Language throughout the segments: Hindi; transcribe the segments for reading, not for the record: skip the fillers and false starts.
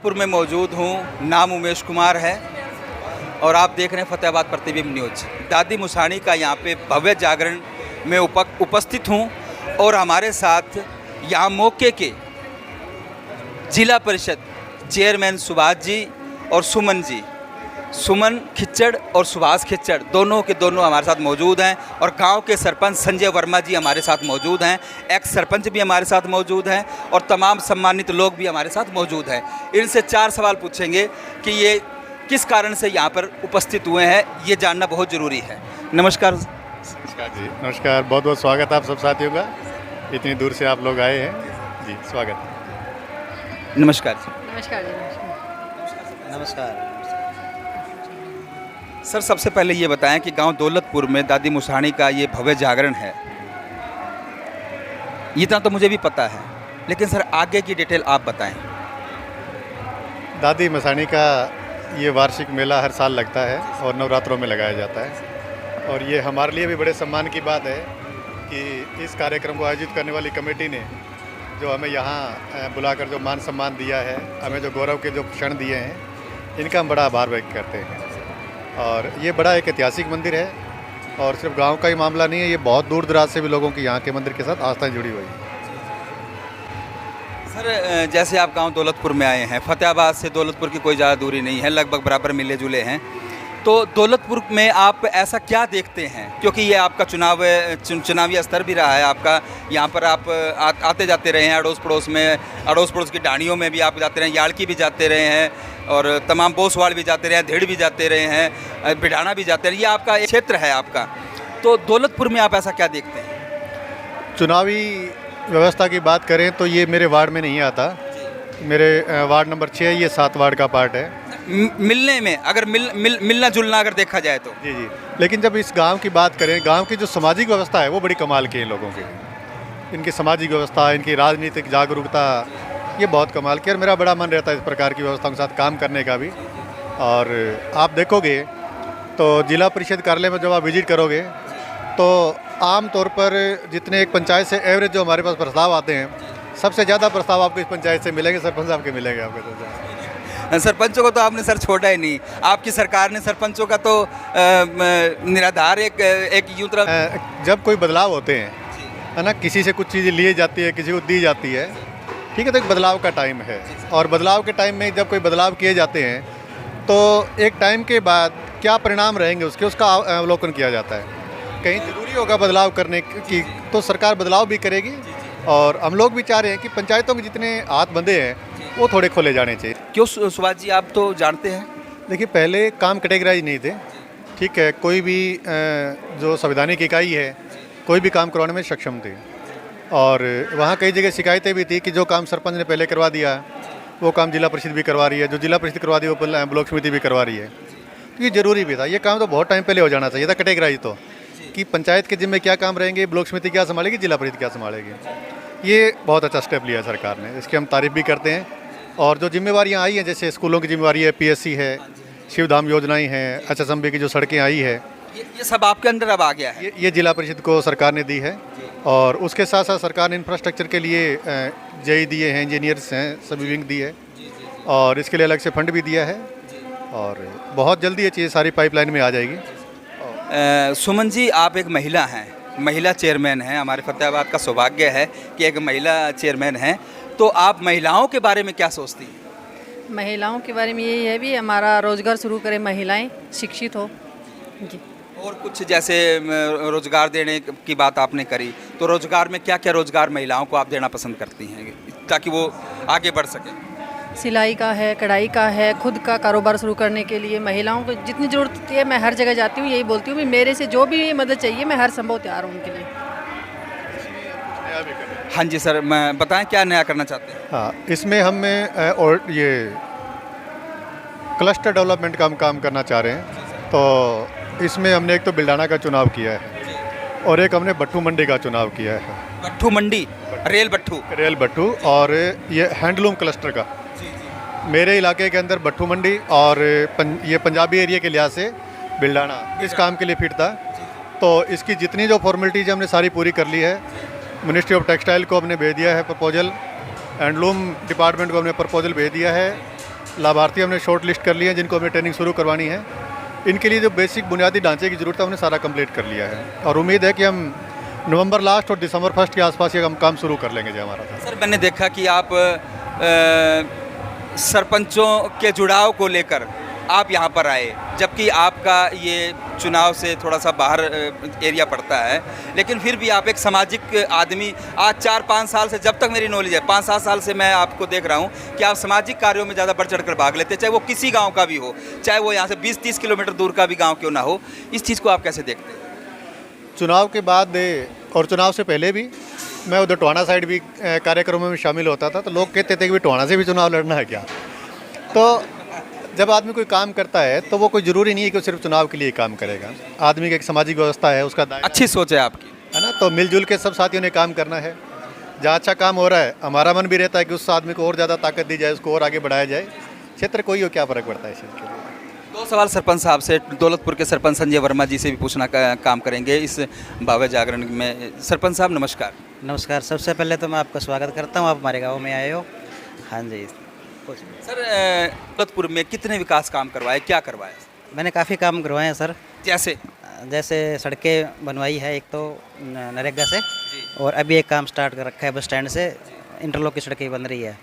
दौलतपुर में मौजूद हूँ। नाम उमेश कुमार है और आप देख रहे हैं फतेहाबाद प्रतिबिंब न्यूज। दादी मुसाणी का यहाँ पे भव्य जागरण में उपस्थित हूँ और हमारे साथ यहाँ मौके के जिला परिषद चेयरमैन सुभाष जी और सुमन जी, सुमन खिच्चड़ और सुभाष खिच्चड़ दोनों के दोनों हमारे साथ मौजूद हैं और गांव के सरपंच संजय वर्मा जी हमारे साथ मौजूद हैं। एक्स सरपंच भी हमारे साथ मौजूद हैं और तमाम सम्मानित लोग भी हमारे साथ मौजूद हैं। इनसे 4 सवाल पूछेंगे कि ये किस कारण से यहाँ पर उपस्थित हुए हैं, ये जानना बहुत ज़रूरी है। नमस्कार। नमस्कार जी, नमस्कार। बहुत बहुत स्वागत है आप सब साथियों का, इतनी दूर से आप लोग आए हैं जी, स्वागत। नमस्कार जी। नमस्कार जी। नमस्कार। सर, सबसे पहले ये बताएं कि गांव दौलतपुर में दादी मुसाणी का ये भव्य जागरण है, इतना तो मुझे भी पता है, लेकिन सर आगे की डिटेल आप बताएं। दादी मुसाणी का ये वार्षिक मेला हर साल लगता है और नवरात्रों में लगाया जाता है और ये हमारे लिए भी बड़े सम्मान की बात है कि इस कार्यक्रम को आयोजित करने वाली कमेटी ने जो हमें यहाँ बुलाकर जो मान सम्मान दिया है, हमें जो गौरव के जो क्षण दिए हैं, इनका हम बड़ा आभार व्यक्त करते हैं। और ये बड़ा एक ऐतिहासिक मंदिर है और सिर्फ गांव का ही मामला नहीं है, ये बहुत दूर दराज से भी लोगों की यहाँ के मंदिर के साथ आस्थाएं जुड़ी हुई है। सर, जैसे आप गांव दौलतपुर में आए हैं, फतेहाबाद से दौलतपुर की कोई ज़्यादा दूरी नहीं है, लगभग बराबर मिले जुले हैं, तो दौलतपुर में आप ऐसा क्या देखते हैं, क्योंकि ये आपका चुनावी स्तर भी रहा है आपका, यहाँ पर आप आते जाते रहे हैं, अड़ोस पड़ोस की डाणियों में भी आप जाते रहे हैं, याड़की भी जाते रहे हैं और तमाम बोसवाड़ भी जाते रहे हैं, धेड़ भी जाते रहे हैं, बिडाना भी जाते रहे, ये आपका क्षेत्र है आपका, तो दौलतपुर में आप ऐसा क्या देखते हैं? चुनावी व्यवस्था की बात करें तो ये मेरे वार्ड में नहीं आता, मेरे वार्ड नंबर 6 ये 7 वार्ड का पार्ट है। मिलने में अगर मिलना जुलना अगर देखा जाए तो जी, लेकिन जब इस गांव की बात करें, गांव की जो सामाजिक व्यवस्था है वो बड़ी कमाल की है लोगों की, इनकी सामाजिक व्यवस्था, इनकी राजनीतिक जागरूकता, ये बहुत कमाल की है और मेरा बड़ा मन रहता है इस प्रकार की व्यवस्थाओं के साथ काम करने का भी। और आप देखोगे तो जिला परिषद कार्यालय में जब आप विजिट करोगे तो आम तौर पर जितने एक पंचायत से एवरेज जो हमारे पास प्रस्ताव आते हैं, सबसे ज़्यादा प्रस्ताव आपको इस पंचायत से मिलेंगे, सरपंच साहब के मिलेंगे आपको। सरपंचों को तो आपने सर छोड़ा ही नहीं, आपकी सरकार ने सरपंचों का तो निराधार एक यूं तरह जब कोई बदलाव होते हैं, है ना, किसी से कुछ चीज़ें ली जाती है, किसी को दी जाती है, ठीक है, तो एक बदलाव का टाइम है और बदलाव के टाइम में जब कोई बदलाव किए जाते हैं तो एक टाइम के बाद क्या परिणाम रहेंगे उसका अवलोकन किया जाता है। कहीं ज़रूरी होगा बदलाव करने की तो सरकार बदलाव भी करेगी और हम लोग भी चाह रहे हैं कि पंचायतों के जितने हाथ बंधे हैं वो थोड़े खोले जाने चाहिए। क्यों सुभाष जी, आप तो जानते हैं, देखिए पहले काम कैटेगराइज नहीं थे, ठीक है, कोई भी जो संवैधानिक इकाई है कोई भी काम करवाने में सक्षम थे और वहाँ कई जगह शिकायतें भी थी कि जो काम सरपंच ने पहले करवा दिया वो काम जिला परिषद भी करवा रही है, जो जिला परिषद करवा दी वो ब्लॉक समिति भी करवा रही है। तो ये ज़रूरी भी था, ये काम तो बहुत टाइम पहले हो जाना चाहिए था कैटेगराइज, तो कि पंचायत के जिम्मे क्या काम रहेंगे, ब्लॉक समिति क्या संभालेगी, जिला परिषद क्या संभालेगी। ये बहुत अच्छा स्टेप लिया सरकार ने, इसकी हम तारीफ़ भी करते हैं। और जो जिम्मेवारियाँ आई हैं, जैसे स्कूलों की जिम्मेवारी है, PSC है, शिवधाम योजनाएँ हैं, HSMB की जो सड़कें आई है, ये सब आपके अंदर अब आ गया है। ये जिला परिषद को सरकार ने दी है और उसके साथ साथ सरकार ने इंफ्रास्ट्रक्चर के लिए JE दिए हैं, इंजीनियर्स हैं, सभी विंग दी है और इसके लिए अलग से फंड भी दिया है और बहुत जल्दी ये चीज़ सारी पाइपलाइन में आ जाएगी। सुमन जी, आप एक महिला हैं, महिला चेयरमैन हैं, हमारे फतेहाबाद का सौभाग्य है कि एक महिला चेयरमैन हैं, तो आप महिलाओं के बारे में क्या सोचती हैं? महिलाओं के बारे में यही है भी हमारा रोज़गार शुरू करें, महिलाएं शिक्षित हो जी। और कुछ जैसे रोज़गार देने की बात आपने करी, तो रोज़गार में क्या क्या रोज़गार महिलाओं को आप देना पसंद करती हैं ताकि वो आगे बढ़ सकें? सिलाई का है, कढ़ाई का है, खुद का कारोबार शुरू करने के लिए महिलाओं को जितनी ज़रूरत होती है, मैं हर जगह जाती हूँ, यही बोलती हूँ कि मेरे से जो भी मदद चाहिए मैं हर संभव तैयार हूँ उनके लिए। हाँ जी सर, मैं बताएं क्या नया करना चाहते हैं? हाँ, इसमें हमें और ये क्लस्टर डेवलपमेंट का हम काम करना चाह रहे हैं, तो इसमें हमने एक तो बिल्डाना का चुनाव किया है और एक हमने भट्टू मंडी का चुनाव किया है। भट्टू मंडी, रेल भट्टू और ये हैंडलूम क्लस्टर का मेरे इलाके के अंदर भट्टू मंडी और ये पंजाबी एरिया के लिहाज से बिल्डाना इस काम के लिए फिट था। तो इसकी जितनी जो फॉर्मेलिटीज हमने सारी पूरी कर ली है। मिनिस्ट्री ऑफ टेक्सटाइल को हमने भेज दिया है प्रपोजल, हैंडलूम डिपार्टमेंट को हमने प्रपोजल भेज दिया है लाभार्थी हमने शॉर्ट लिस्ट कर लिए हैं जिनको हमें ट्रेनिंग शुरू करवानी है। इनके लिए जो बेसिक बुनियादी ढांचे की ज़रूरत है हमने सारा कंप्लीट कर लिया है और उम्मीद है कि हम नवंबर लास्ट और दिसंबर फर्स्ट के आसपास ये हम काम शुरू कर लेंगे जो हमारा था। सर मैंने देखा कि आप सरपंचों के जुड़ाव को लेकर आप यहाँ पर आए, जबकि आपका ये चुनाव से थोड़ा सा बाहर एरिया पड़ता है, लेकिन फिर भी आप एक सामाजिक आदमी, आज 4-5 साल से, जब तक मेरी नॉलेज है 5-7 साल से मैं आपको देख रहा हूँ कि आप सामाजिक कार्यों में ज़्यादा बढ़ चढ़ कर भाग लेते हैं, चाहे वो किसी गांव का भी हो, चाहे वो यहाँ से 20-30 किलोमीटर दूर का भी गांव क्यों ना हो। इस चीज़ को आप कैसे देखते हैं? चुनाव के बाद और चुनाव से पहले भी मैं उधर टोहाना साइड भी कार्यक्रमों में शामिल होता था, तो लोग कहते थे कि टोहाना से भी चुनाव लड़ना है क्या। तो जब आदमी कोई काम करता है तो वो कोई ज़रूरी नहीं है कि वो सिर्फ चुनाव के लिए काम करेगा। आदमी की एक सामाजिक व्यवस्था है, उसका दायरा अच्छी सोच है आपकी, है ना। तो मिलजुल के सब साथियों ने काम करना है। जहाँ अच्छा काम हो रहा है हमारा मन भी रहता है कि उस आदमी को और ज़्यादा ताकत दी जाए, उसको और आगे बढ़ाया जाए। क्षेत्र कोई हो, क्या फ़र्क पड़ता है इस चीज़ के लिए। 2 सवाल सरपंच साहब से, दौलतपुर के सरपंच संजय वर्मा जी से भी पूछना का काम करेंगे इस भव्य जागरण में। सरपंच साहब नमस्कार। नमस्कार। सबसे पहले तो मैं आपका स्वागत करता हूँ, आप हमारे गांव में आए हो। हाँ जी। सर दौलतपुर में कितने विकास काम करवाए, क्या करवाए? मैंने काफ़ी काम करवाए हैं सर। जैसे सड़कें बनवाई है एक तो नरेगा से, और अभी एक काम स्टार्ट कर रखा है बस स्टैंड से, इंटरलॉक की सड़कें बन रही है।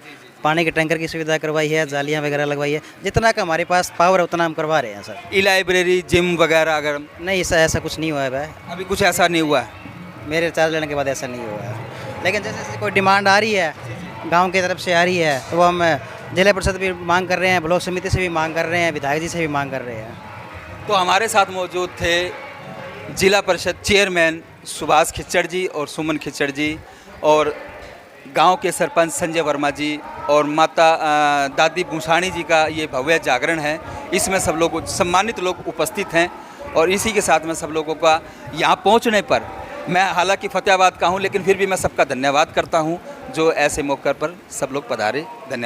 पानी के टैंकर की सुविधा करवाई है, जालियाँ वगैरह लगवाई है। जितना का हमारे पास पावर है उतना हम करवा रहे हैं सर। ई लाइब्रेरी, जिम वगैरह अगर नहीं, ऐसा कुछ नहीं हुआ है भाई, अभी कुछ ऐसा नहीं हुआ है। मेरे चार्ज लेने के बाद ऐसा नहीं हुआ है। लेकिन जैसे जैसे कोई डिमांड आ रही है गांव की तरफ से आ रही है, तो वो हम जिला परिषद भी मांग कर रहे हैं, ब्लॉक समिति से भी मांग कर रहे हैं, विधायक जी से भी मांग कर रहे हैं। तो हमारे साथ मौजूद थे जिला परिषद चेयरमैन सुभाष खिच्चड़ जी और सुमन खिच्चड़ जी, और गांव के सरपंच संजय वर्मा जी, और माता दादी मुसाणी जी का ये भव्य जागरण है। इसमें सब लोग सम्मानित लोग उपस्थित हैं, और इसी के साथ में सब लोगों का यहाँ पहुँचने पर, मैं हालांकि फतेहाबाद का हूँ लेकिन फिर भी मैं सबका धन्यवाद करता हूँ जो ऐसे मौके पर सब लोग पधारे। धन्यवाद।